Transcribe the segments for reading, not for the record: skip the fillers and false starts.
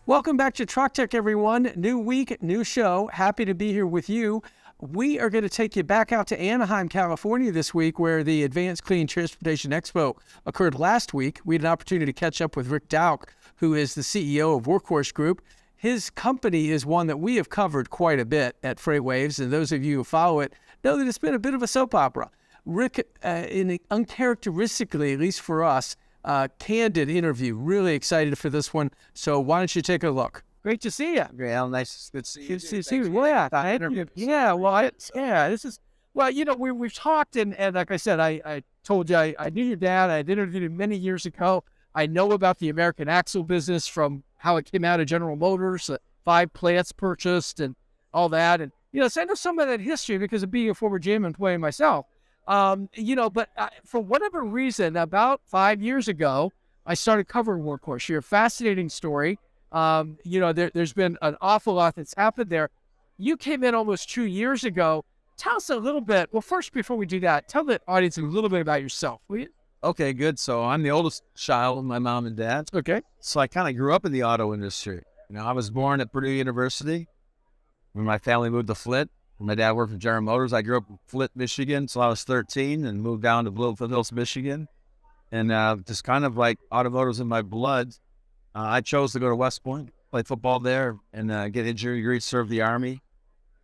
Welcome back to Truck Tech, everyone. New week, new show. Happy to be here with you. We are going to take you back out to Anaheim, California this week, where the Advanced Clean Transportation Expo occurred last week. We had an opportunity to catch up with Rick Dauch, who is the CEO of Workhorse Group. His company is one that we have covered quite a bit at FreightWaves, and those of you who follow it know that it's been a bit of a soap opera. Rick, uncharacteristically, at least for us, candid interview. Really excited for this one. So why don't you take a look? Great to see you. Well, nice. Good to see you. See you. Yeah, yeah. Well, this is. Well, you know, we've talked, and like I said, I told you I knew your dad. I interviewed him many years ago. I know about the American Axle business from how it came out of General Motors, 5 plants purchased, and all that. And you know, so I know some of that history because of being a former GM employee myself. But for whatever reason, about 5 years ago, I started covering Workhorse. You're a fascinating story. There's been an awful lot that's happened there. You came in almost 2 years ago. Tell us a little bit. Well, first, before we do that, tell the audience a little bit about yourself, will you? Okay, good. So I'm the oldest child of my mom and dad. Okay. So I kind of grew up in the auto industry. You know, I was born at Purdue University when my family moved to Flint. My dad worked for General Motors. I grew up in Flint, Michigan, until I was 13 and moved down to Bloomfield Hills, Michigan. And just kind of like automotive's in my blood, I chose to go to West Point, play football there, and get engineering degree, serve the Army.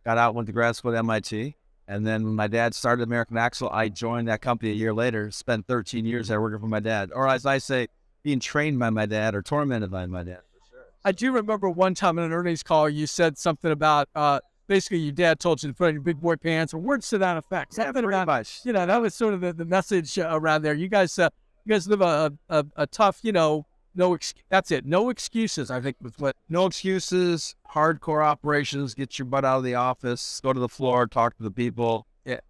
Got out, went to grad school at MIT. And then when my dad started American Axle, I joined that company a year later, spent 13 years there working for my dad. Or as I say, being trained by my dad or tormented by my dad. For sure. I do remember one time in an earnings call, you said something about basically your dad told you to put on your big boy pants or words to that effect. Yeah, pretty much. You know, that was sort of the message around there. You guys live a tough, that's it. No excuses, I think, with what. No excuses, hardcore operations, get your butt out of the office, go to the floor, talk to the people,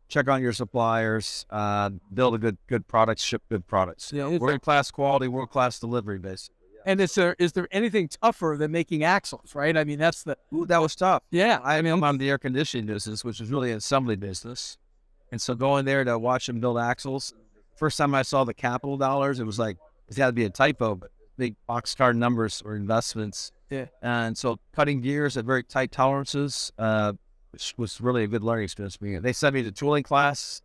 check on your suppliers, build a good product, ship good products. Yeah, world-class quality, world-class delivery, basically. And is there anything tougher than making axles, right? I mean, that was tough. Yeah. I'm on the air conditioning business, which is really an assembly business. And so going there to watch them build axles, first time I saw the capital dollars, it was like, it had to be a typo, but big boxcar numbers or investments. Yeah. And so cutting gears at very tight tolerances was really a good learning experience for me. They sent me to tooling class,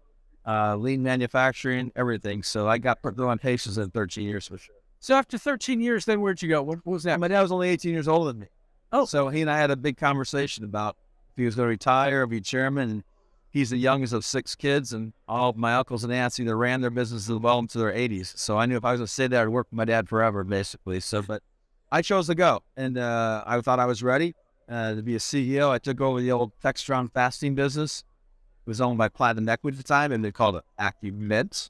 lean manufacturing, everything. So I got put through on patience in 13 years for sure. So after 13 years, then where'd you go? What was that? My dad was only 18 years older than me. Oh. So he and I had a big conversation about if he was going to retire or be chairman. And he's the youngest of 6 kids, and all of my uncles and aunts either ran their businesses well into their 80s. So I knew if I was going to stay there, I'd work with my dad forever, basically. So, but I chose to go, and I thought I was ready to be a CEO. I took over the old Textron fastening business. It was owned by Platinum Equity at the time, and they called it AccuMeds.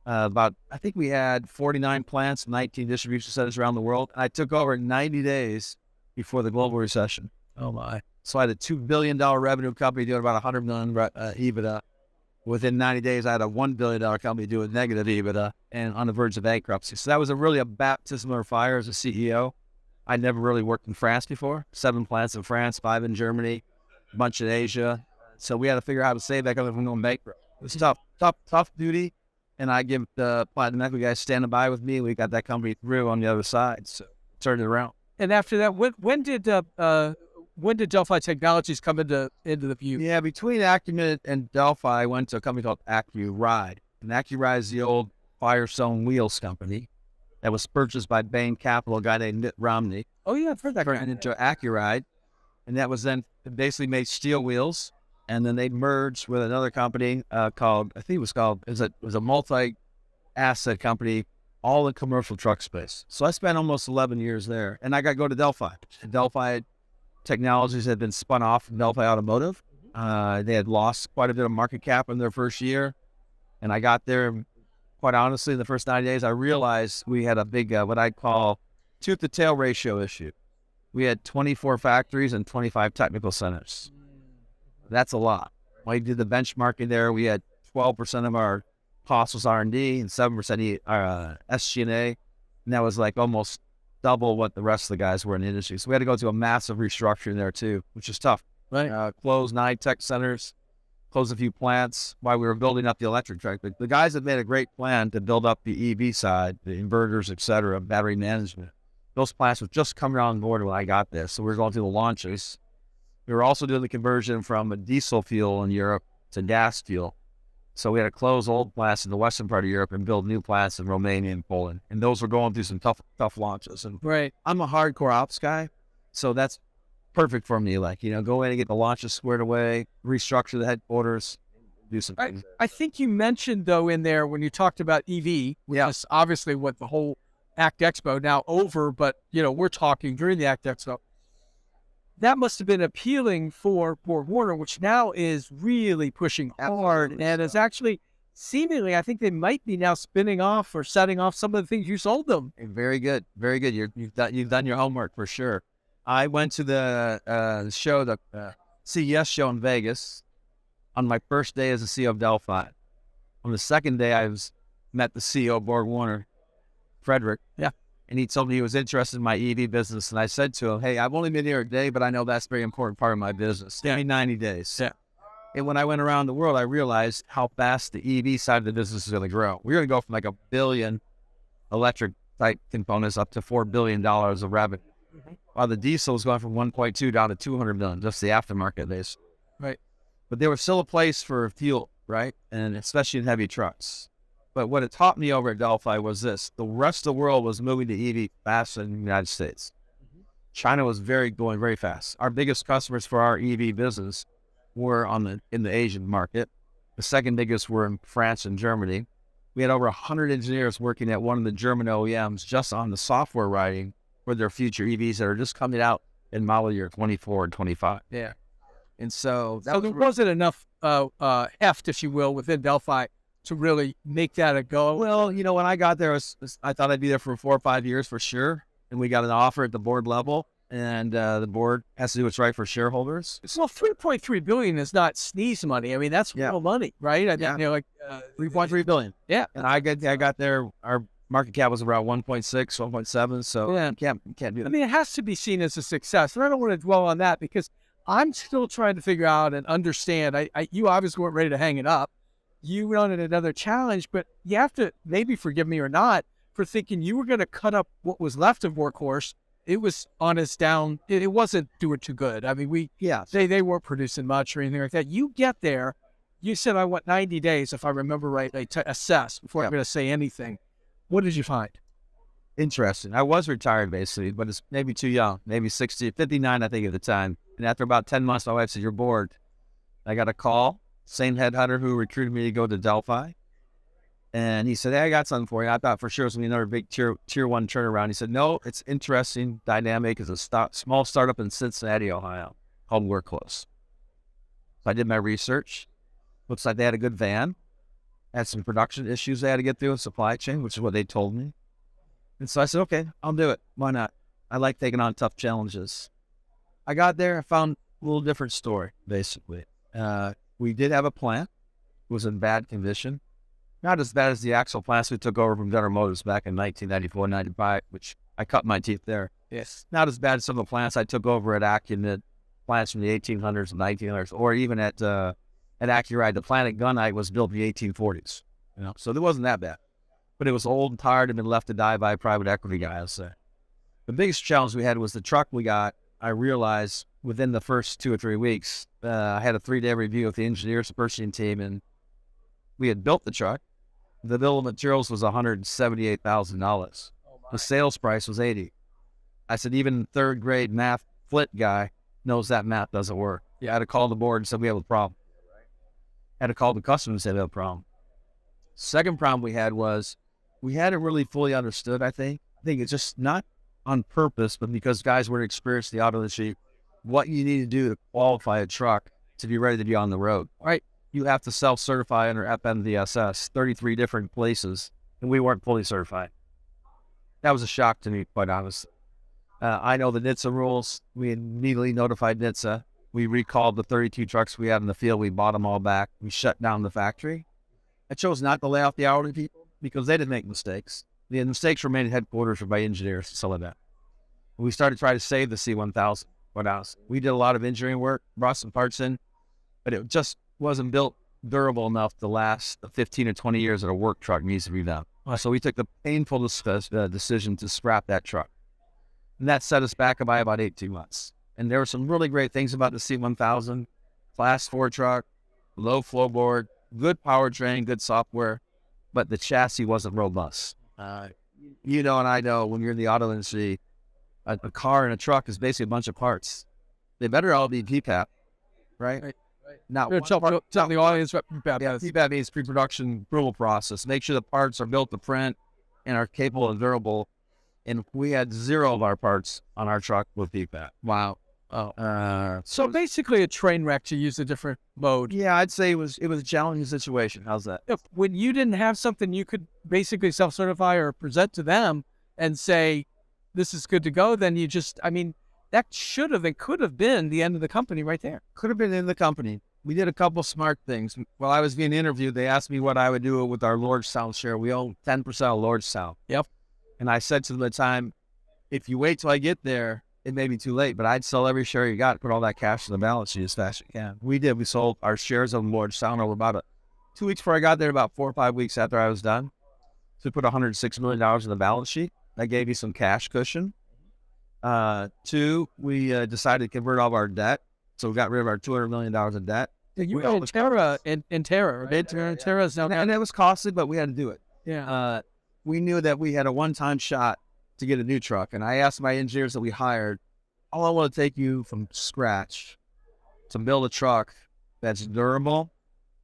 I think we had 49 plants, 19 distribution centers around the world. I took over 90 days before the global recession. Oh my. So I had a $2 billion revenue company doing about $100 million EBITDA. Within 90 days, I had a $1 billion company doing negative EBITDA and on the verge of bankruptcy. So that was really a baptism of fire as a CEO. I'd never really worked in France before. 7 plants in France, 5 in Germany, a bunch in Asia. So we had to figure out how to save that company from going bankrupt. It was tough duty. And I give the Platinum Equity guys standing by with me. We got that company through on the other side, so turned it around. And after that, when did Delphi Technologies come into the view? Yeah, between Acumen and Delphi, I went to a company called AccuRide. And AccuRide is the old Firestone Wheels company that was purchased by Bain Capital, a guy named Mitt Romney. Oh yeah, I've heard that. Turned into AccuRide, and that was then basically made steel wheels. And then they merged with another company called it was a multi-asset company, all in commercial truck space. So I spent almost 11 years there, and I got to go to Delphi. And Delphi Technologies had been spun off from Delphi Automotive. They had lost quite a bit of market cap in their first year, and I got there. Quite honestly, in the first 90 days, I realized we had a big what I call tooth-to-tail ratio issue. We had 24 factories and 25 technical centers. That's a lot. When we did the benchmarking there, we had 12% of our cost was R&D and 7% SG&A. And that was like almost double what the rest of the guys were in the industry. So we had to go through a massive restructuring there too, which is tough. Right. Closed 9 tech centers, closed a few plants while we were building up the electric truck. The guys have made a great plan to build up the EV side, the inverters, et cetera, battery management. Those plants were just coming on board when I got there. So we were going through the launches. We were also doing the conversion from a diesel fuel in Europe to gas fuel. So we had to close old plants in the western part of Europe and build new plants in Romania and Poland. And those were going through some tough launches. And Right. I'm a hardcore ops guy, so that's perfect for me. Like, go in and get the launches squared away, restructure the headquarters, do some things. I think you mentioned, though, in there when you talked about EV, which is obviously what the whole ACT Expo now over, but, we're talking during the ACT Expo. That must have been appealing for Warner, which now is really pushing hard and is actually seemingly, I think they might be now spinning off or setting off some of the things you sold them. Very good. Very good. You've done your homework for sure. I went to the show, the CES show in Vegas on my first day as the CEO of Delphi. On the second day, I met the CEO of Borg Warner, Frederick. Yeah. And he told me he was interested in my EV business. And I said to him, hey, I've only been here a day, but I know that's a very important part of my business. Give me 90 days. Yeah. And when I went around the world, I realized how fast the EV side of the business is going to grow. We're going to go from like 1 billion electric type components up to $4 billion of revenue. Mm-hmm. While the diesel is going from 1.2 down to 200 million, just the aftermarket base. Right. But there was still a place for fuel, right? And especially in heavy trucks. But what it taught me over at Delphi was this. The rest of the world was moving to EV faster than the United States. Mm-hmm. China was going very fast. Our biggest customers for our EV business were in the Asian market. The second biggest were in France and Germany. We had over 100 engineers working at one of the German OEMs just on the software writing for their future EVs that are just coming out in model year 24 and 25. Yeah. And so there wasn't enough heft, if you will, within Delphi to really make that a go. Well, when I got there, I thought I'd be there for 4 or 5 years for sure. And we got an offer at the board level, and the board has to do what's right for shareholders. Well, $3.3 billion is not sneeze money. I mean, that's real money, right? I think, like $3.3 billion. Yeah. And I got there, our market cap was around 1.6, 1.7. So you can't do that. I mean, it has to be seen as a success. And I don't want to dwell on that because I'm still trying to figure out and understand. You obviously weren't ready to hang it up. You wanted another challenge, but you have to maybe forgive me or not for thinking you were going to cut up what was left of Workhorse. It was on its down. It wasn't doing too good. I mean, they weren't producing much or anything like that. You get there. You said, I want 90 days, if I remember right, to assess before I'm going to say anything. What did you find? Interesting. I was retired basically, but it's maybe too young, maybe 59, I think at the time. And after about 10 months, my wife said, you're bored. I got a call. Same headhunter who recruited me to go to Delphi. And he said, hey, I got something for you. I thought for sure it was going to be another big tier one turnaround. He said, no, it's interesting, dynamic. It's a small startup in Cincinnati, Ohio called Workhorse. So I did my research. Looks like they had a good van. Had some production issues they had to get through in supply chain, which is what they told me. And so I said, okay, I'll do it. Why not? I like taking on tough challenges. I got there. I found a little different story, basically. We did have a plant. It was in bad condition. Not as bad as the axle plants we took over from General Motors back in 1994, 95, which I cut my teeth there. Yes. Not as bad as some of the plants I took over at Acunit, plants from the 1800s and 1900s, or even at Accuride. The plant at Gunite was built in the 1840s. So it wasn't that bad. But it was old and tired and been left to die by a private equity guy, I'll say. The biggest challenge we had was the truck we got. I realized within the first 2 or 3 weeks, I had a 3-day review with the engineers, the purchasing team, and we had built the truck. The bill of materials was $178,000. The sales price was $80,000. I said, even third grade math flit guy knows that math doesn't work. I had to call the board and said, we have a problem. I had to call the customer and say, we have a problem. Second problem we had was we hadn't really fully understood, I think. I think it's just not on purpose, but because guys weren't experienced in the auto industry, what you need to do to qualify a truck to be ready to be on the road, right? You have to self-certify under FMVSS, 33 different places, and we weren't fully certified. That was a shock to me, quite honestly. I know the NHTSA rules. We immediately notified NHTSA. We recalled the 32 trucks we had in the field. We bought them all back. We shut down the factory. I chose not to lay off the hourly people because they didn't make mistakes. The mistakes were made at headquarters or by engineers and stuff like that. We started trying to save the C1000. What else? We did a lot of engineering work, brought some parts in, but it just wasn't built durable enough to last the 15 or 20 years that a work truck needs to be done. So we took the painful decision to scrap that truck. And that set us back by about 18 months. And there were some really great things about the C1000, Class 4 truck, low flow board, good powertrain, good software, but the chassis wasn't robust. You know, and I know when you're in the auto industry, a car and a truck is basically a bunch of parts. They better all be PPAP, right? Right. Not Tell the audience what PPAP yeah, is. PPAP means pre-production approval process. Make sure the parts are built to print and are capable and durable. And we had 0 of our parts on our truck with PPAP. Wow. Oh. So So basically a train wreck, to use a different mode. yeah, I'd say it was a challenging situation. How's that? If when you didn't have something you could basically self-certify or present to them and say, this is good to go, then you just, I mean, that should have and could have been the end of the company right there. Could have been in the company. We did a couple smart things. While I was being interviewed, they asked me what I would do with our Lordstown share. We own 10% of Lordstown. Yep. And I said to them at the time, if you wait till I get there, it may be too late, but I'd sell every share you got, put all that cash in the balance sheet as fast as you can. We did. We sold our shares of Lordstown over about 2 weeks before I got there, about 4 or 5 weeks after I was done. So we put $106 million in the balance sheet. That gave me some cash cushion. 2, we decided to convert all of our debt. So we got rid of our $200 million of debt. Yeah, you We were in always- Terra, in Terra, right? Terra's now. And it was costly, but we had to do it. Yeah. We knew that we had a one-time shot to get a new truck. And I asked my engineers that we hired, I want to take you from scratch to build a truck that's durable,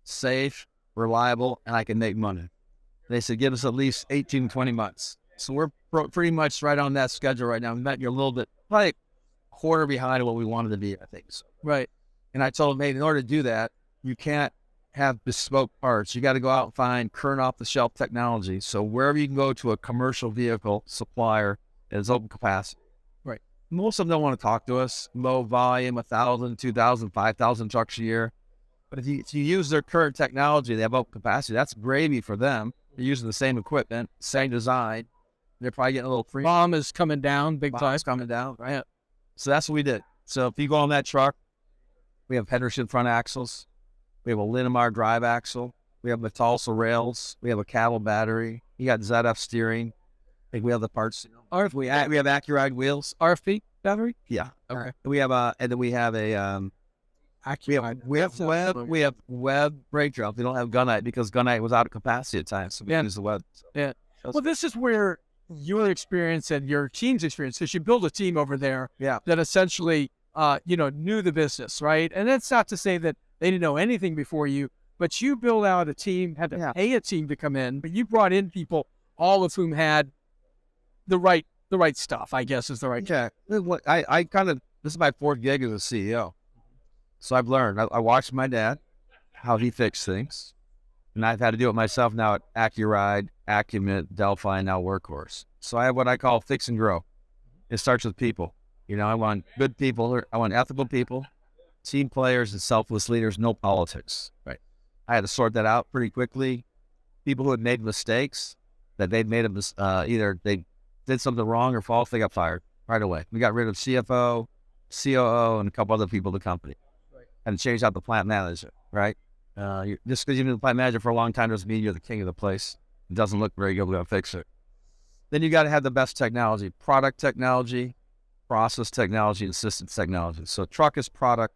safe, reliable, and I can make money. They said, give us at least 18, 20 months. So we're pretty much right on that schedule right now. We met you a little bit, probably a quarter behind what we wanted to be, I think. So. Right. And I told them, hey, in order to do that, you can't have bespoke parts. You got to go out and find current off-the-shelf technology. So wherever you can go to a commercial vehicle supplier that is open capacity. Right. Most of them don't want to talk to us. Low volume, 1,000, 2,000, 5,000 trucks a year. But if you use their current technology, they have open capacity. That's gravy for them. They're using the same equipment, same design. They're probably getting a little free. Bomb is coming down big time. Bomb's coming down, right? So that's what we did. So if you go on that truck, we have Henderson front axles. We have a Linamar drive axle. We have Metalsa rails. We have a Cattle battery. You got ZF steering. I think we have the parts. We have Accuride wheels. RFP battery? Yeah. Okay. We have and then we have a we have web brake drums. We don't have gunite because gunite was out of capacity at times. So we use the web. So. Yeah. Well, this is where your experience and your team's experience, because you build a team over there that essentially, knew the business, right? And that's not to say that they didn't know anything before you, but you built out a team, had to pay a team to come in, but you brought in people, all of whom had the right stuff, I guess is the right. Yeah. I kind of, this is my 4th gig as a CEO. So I've learned. I watched my dad, how he fixed things. And I've had to do it myself now at Accuride, Acumen, Delphi, and now Workhorse. So I have what I call fix and grow. It starts with people. I want good people. I want ethical people, team players, and selfless leaders, no politics. Right. I had to sort that out pretty quickly. People who had made mistakes, that they'd made either they did something wrong or false, they got fired right away. We got rid of CFO, COO, and a couple other people in the company. Right. And changed out the plant manager, right? Just because you've been the plant manager for a long time doesn't mean you're the king of the place. It doesn't look very good. We're going to fix it. Then you got to have the best technology, product technology, process technology, and systems technology. So truck is product.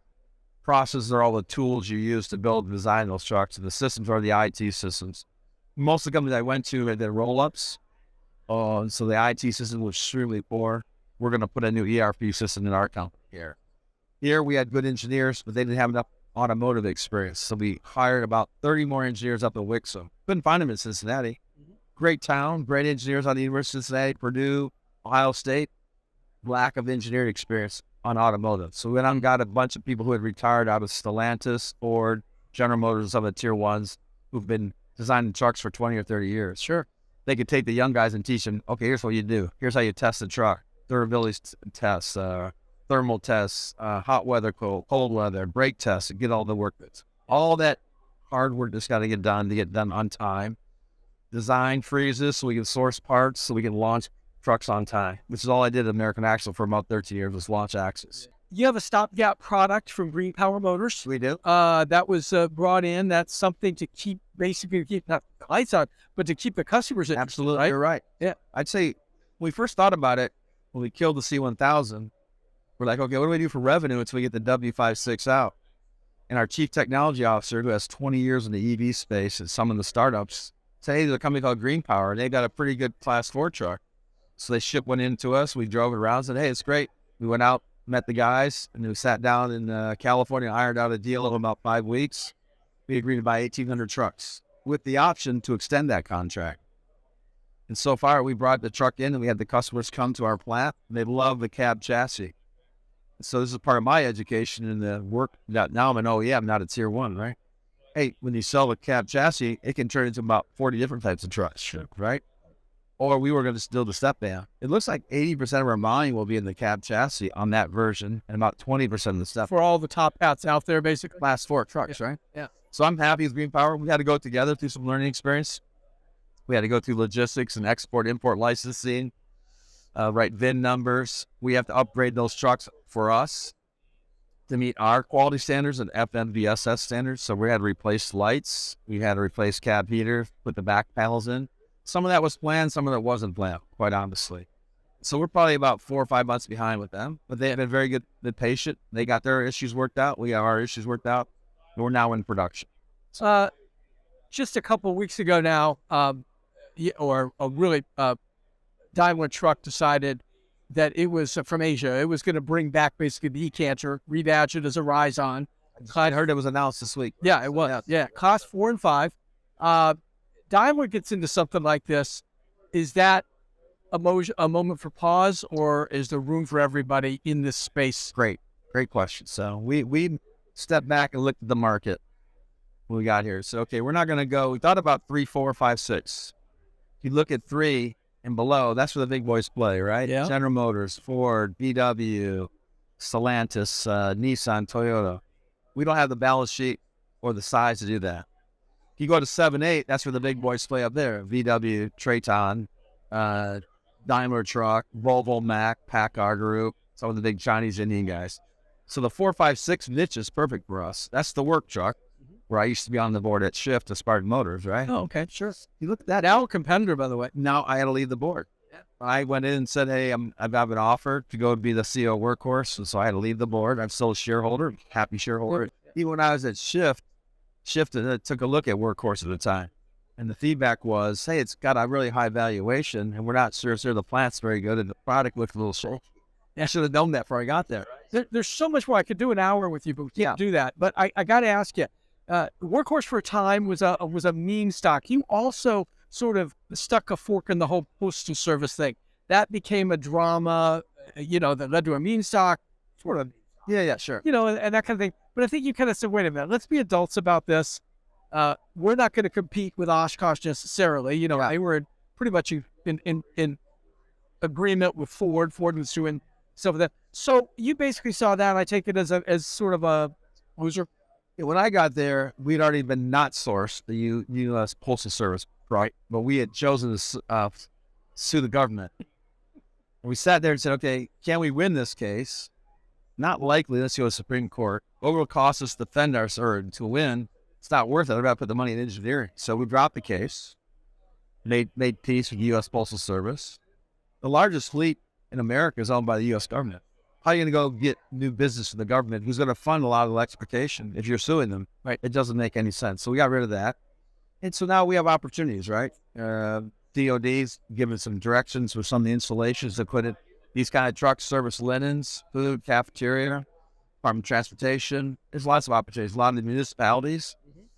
Processes are all the tools you use to build and design those trucks. And the systems are the IT systems. Most of the companies I went to had their roll-ups. So the IT system was extremely poor. We're going to put a new ERP system in our company here. Here we had good engineers, but they didn't have enough automotive experience. So we hired about 30 more engineers up in Wixom. Couldn't find them in Cincinnati. Great town, great engineers on the University of Cincinnati, Purdue, Ohio State. Lack of engineering experience on automotive. So we went out and got a bunch of people who had retired out of Stellantis, Ford, General Motors, some of the tier ones who've been designing trucks for 20 or 30 years. Sure. They could take the young guys and teach them, okay, here's what you do. Here's how you test the truck. Durability tests, thermal tests, hot weather, cold weather, brake tests, and get all the work that's all that hard work that's got to get done on time. Design freezes so we can source parts so we can launch trucks on time, which is all I did at American Axle for about 13 years was launch axles. You have a stopgap product from Green Power Motors. We do. That was brought in. That's something to keep not the lights on, but to keep the customers in. Absolutely. Right? You're right. Yeah. I'd say when we first thought about it, when we killed the C1000, we're like, okay, what do we do for revenue until we get the W56 out? And our chief technology officer, who has 20 years in the EV space and some of the startups, said, hey, there's a company called Green Power, and they got a pretty good Class 4 truck. So they shipped one in to us. We drove it around, said, hey, it's great. We went out, met the guys, and we sat down in California, ironed out a deal in about 5 weeks. We agreed to buy 1,800 trucks with the option to extend that contract. And so far, we brought the truck in, and we had the customers come to our plant, and they love the cab chassis. So this is part of my education in the work. Now I'm an OEM, not a tier one, right? Hey, when you sell a cab chassis, it can turn into about 40 different types of trucks, right? Or we were going to build a step van. It looks like 80% of our volume will be in the cab chassis on that version, and about 20% of the stuff For all the top hats out there, basically. Class 4 trucks, right? Yeah. So I'm happy with Green Power. We had to go together through some learning experience. We had to go through logistics and export-import licensing, write VIN numbers. We have to upgrade those trucks for us to meet our quality standards and FMVSS standards. So we had to replace lights. We had to replace cab heater, put the back panels in. Some of that was planned, some of that wasn't planned, quite honestly. So we're probably about 4 or 5 months behind with them, but they have been very good, been patient. They got their issues worked out. We got our issues worked out. And we're now in production. Just a couple of weeks ago now, Daimler Truck decided that it was from Asia. It was going to bring back basically the e-canter, rebadge it as a Rise-On. I heard it was announced this week. Yeah, it was. Yeah, Class 4 and 5. Daimler gets into something like this. Is that a moment for pause, or is there room for everybody in this space? Great question. So we stepped back and looked at the market when we got here. So, okay, we're not going to go. We thought about 3, 4, 5, 6. If you look at 3 and below, that's where the big boys play, right? Yeah. General Motors, Ford, VW, Stellantis, Nissan, Toyota. We don't have the balance sheet or the size to do that. If you go to 7, 8, that's where the big boys play up there. VW, Traton, Daimler Truck, Volvo, Mack, Packard Group, some of the big Chinese Indian guys. So the 4, 5, 6 niche is perfect for us. That's the work truck, where I used to be on the board at Shift to Spartan Motors, right? Oh, okay, sure. You look at that. Now a competitor, by the way. Now I had to leave the board. Yeah. I went in and said, hey, I've got an offer to go be the CEO of Workhorse. And so I had to leave the board. I'm still a shareholder, happy shareholder. Even when I was at Shift took a look at Workhorse at the time. And the feedback was, hey, it's got a really high valuation, and we're not sure the plant's very good, and the product looks a little shaky. I should have known that before I got there. There's so much more. I could do an hour with you, but we can't do that. But I got to ask you, Workhorse for a time was a meme stock. You also sort of stuck a fork in the whole postal service thing. That became a drama, that led to a meme stock, sort of. Yeah, sure. And that kind of thing. But I think you kind of said, wait a minute, let's be adults about this. We're not going to compete with Oshkosh necessarily. They were pretty much in agreement with Ford. Ford was doing stuff with that. So you basically saw that. I take it as sort of a loser. When I got there, we'd already been not sourced the U.S. Postal Service, right? But we had chosen to sue the government. And we sat there and said, okay, can we win this case? Not likely. Let's go to the Supreme Court. What will it cost us to defend to win? It's not worth it. I'd rather put the money in engineering. So we dropped the case, made peace with the U.S. Postal Service. The largest fleet in America is owned by the U.S. government. How are you going to go get new business from the government who's going to fund a lot of electrification if you're suing them? Right. It doesn't make any sense. So we got rid of that. And so now we have opportunities, right? DOD's given some directions with some of the installations that put it. These kind of trucks service linens, food, cafeteria, Department of Transportation. There's lots of opportunities. A lot of the municipalities,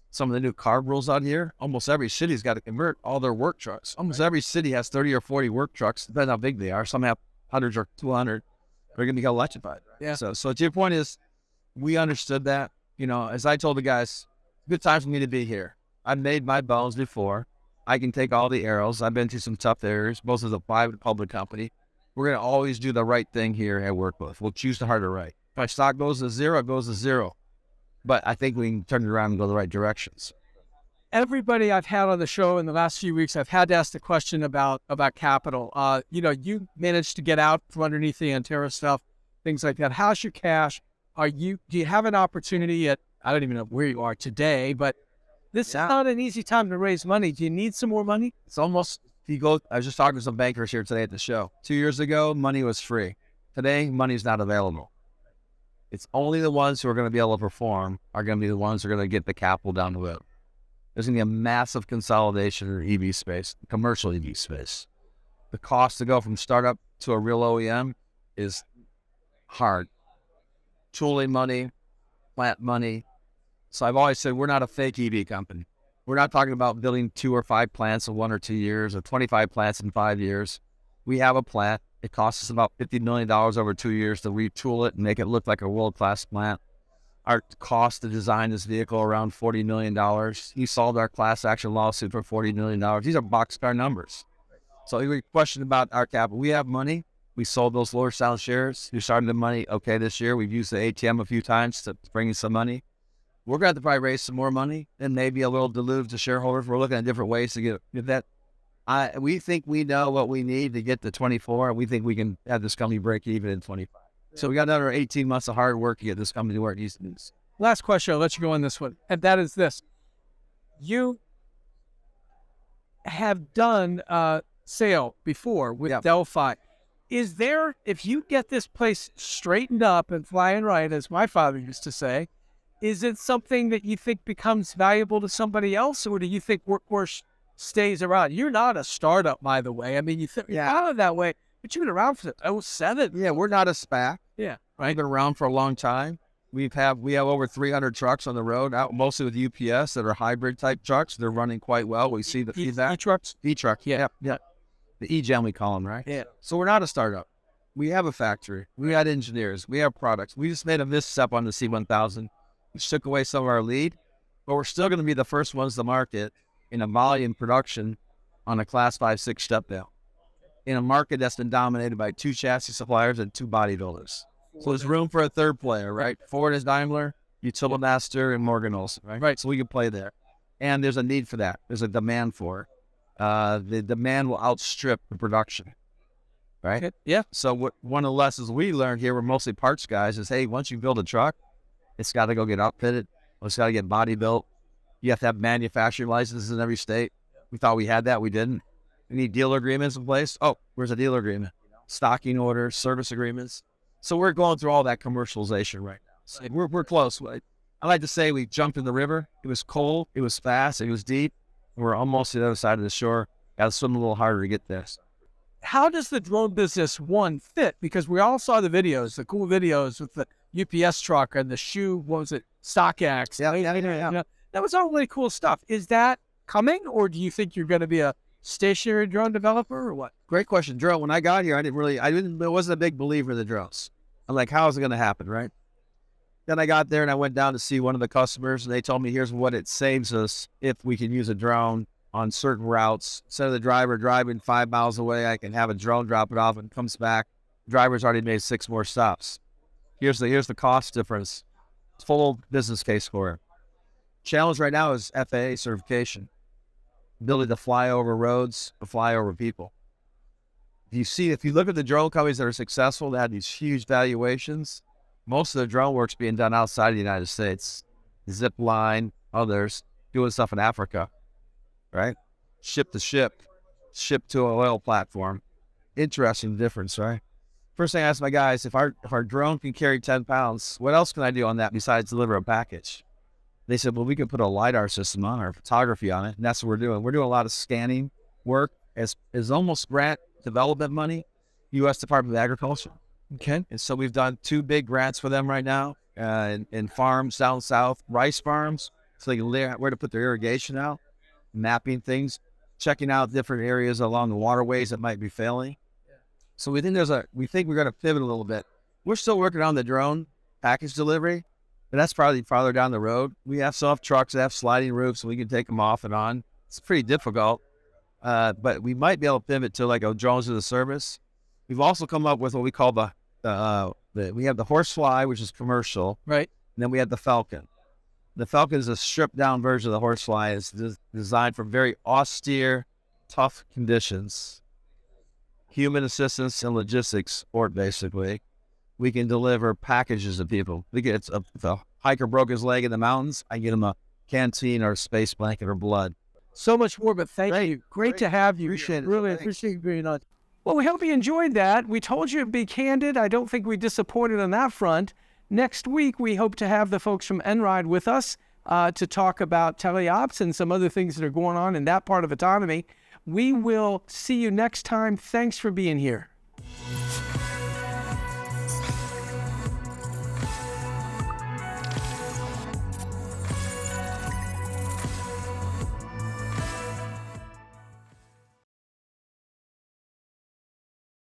some of the new CARB rules out here. Almost every city's got to convert all their work trucks. Almost every city has 30 or 40 work trucks, depending on how big they are. Some have hundreds or 200. They're going to be electrified. Yeah. So to your point is, we understood that. As I told the guys, good time for me to be here. I've made my bones before. I can take all the arrows. I've been through some tough areas, both as a private and public company. We're going to always do the right thing here at Workhorse. We'll choose the harder right. If my stock goes to zero, it goes to zero. But I think we can turn it around and go the right directions. Everybody I've had on the show in the last few weeks, I've had to ask the question about capital. You managed to get out from underneath the Antera stuff, things like that. How's your cash? Do you have an opportunity I don't even know where you are today, but this is not an easy time to raise money. Do you need some more money? It's almost If you go, I was just talking to some bankers here today at the show. 2 years ago, money was free. Today, money is not available. It's only the ones who are going to be able to perform are going to be the ones who are going to get the capital down the road. There's going to be a massive consolidation in EV space, commercial EV space. The cost to go from startup to a real OEM is hard. Tooling money, plant money. So I've always said we're not a fake EV company. We're not talking about building 2 or 5 plants in 1 or 2 years or 25 plants in 5 years. We have a plant. It costs us about $50 million over 2 years to retool it and make it look like a world-class plant. Our cost to design this vehicle around $40 million. You solved our class action lawsuit for $40 million. These are boxcar numbers. So you question about our capital. We have money. We sold those lower sound shares. We started the money okay this year. We've used the ATM a few times to bring in some money. We're going to have to probably raise some more money and maybe a little dilute to shareholders. We're looking at different ways to get that. We think we know what we need to get to 24, and we think we can have this company break even in 25. So we got another 18 months of hard work to get this company to where it needs to be. Last question, I'll let you go on this one, and that is this. You have done sale before with Delphi. Is there, if you get this place straightened up and flying right, as my father used to say, is it something that you think becomes valuable to somebody else, or do you think Workhorse stays around? You're not a startup, by the way. I mean, you think you're that way, but you've been around for 07. Yeah, we're not a SPAC. Yeah, right. We've been around for a long time. We have over 300 trucks on the road, out mostly with UPS that are hybrid type trucks. They're running quite well. We see the feedback. E-trucks? E-trucks, yeah. The E-Gen we call them, right? Yeah. So we're not a startup. We have a factory. We got engineers. We have products. We just made a misstep on the C1000, which took away some of our lead, but we're still going to be the first ones to market in a volume production on a class 5-6 step down in a market that's been dominated by 2 chassis suppliers and 2 bodybuilders. So there's room for a third player, right? Ford is Daimler, Utility and Morgan Olson, right? Right. So we can play there. And there's a need for that. There's a demand for it. The demand will outstrip the production, right? Okay. Yeah. So one of the lessons we learned here, we're mostly parts guys, is, hey, once you build a truck, it's got to go get outfitted. It's got to get body built. You have to have manufacturing licenses in every state. We thought we had that. We didn't. We need dealer agreements in place. Oh, where's a dealer agreement? Stocking orders, service agreements. So we're going through all that commercialization right now. So we're close. I like to say we jumped in the river. It was cold. It was fast. It was deep. We're almost to the other side of the shore. Got to swim a little harder to get there. How does the drone business, one, fit? Because we all saw the videos, the cool videos with the UPS truck and the shoe, what was it, StockX. Yeah. That was all really cool stuff. Is that coming, or do you think you're going to be a stationary drone developer, or what? Great question. Drone, when I got here, I wasn't a big believer in the drones. I'm like, how is it going to happen, right? Then I got there and I went down to see one of the customers, and they told me, here's what it saves us if we can use a drone on certain routes. Instead of the driver driving 5 miles away, I can have a drone drop it off and comes back. Driver's already made 6 more stops. Here's the cost difference. It's full business case for it. Challenge right now is FAA certification. Ability to fly over roads, to fly over people. If you look at the drone companies that are successful, that have these huge valuations, most of the drone work's being done outside of the United States. Zipline, others, doing stuff in Africa, right? Ship to ship to an oil platform. Interesting difference, right? First thing I ask my guys, if our drone can carry 10 pounds, what else can I do on that besides deliver a package? They said, well, we could put a LiDAR system on or photography on it, and that's what we're doing. We're doing a lot of scanning work as almost grant development money, U.S. Department of Agriculture. Okay. And so we've done 2 big grants for them right now in farms down south, rice farms, so they can learn where to put their irrigation out, mapping things, checking out different areas along the waterways that might be failing. So we think we're going to pivot a little bit. We're still working on the drone package delivery, but that's probably farther down the road. We have some trucks that have sliding roofs, so we can take them off and on. It's pretty difficult, but we might be able to pivot to like a drones as a service. We've also come up with what we call we have the Horsefly, which is commercial, right? And then we have the Falcon. The Falcon is a stripped down version of the Horsefly. It's designed for very austere, tough conditions. Human assistance and logistics support, basically. We can deliver packages to people. If a hiker broke his leg in the mountains, I get him a canteen or a space blanket or blood. so much more, but thank you. Great to have you. Appreciate it. Really Thanks. appreciate you being on. Well, we hope you enjoyed that. We told you to be candid. I don't think we disappointed on that front. Next week, we hope to have the folks from Enride with us to talk about teleops and some other things that are going on in that part of autonomy. We will see you next time. Thanks for being here.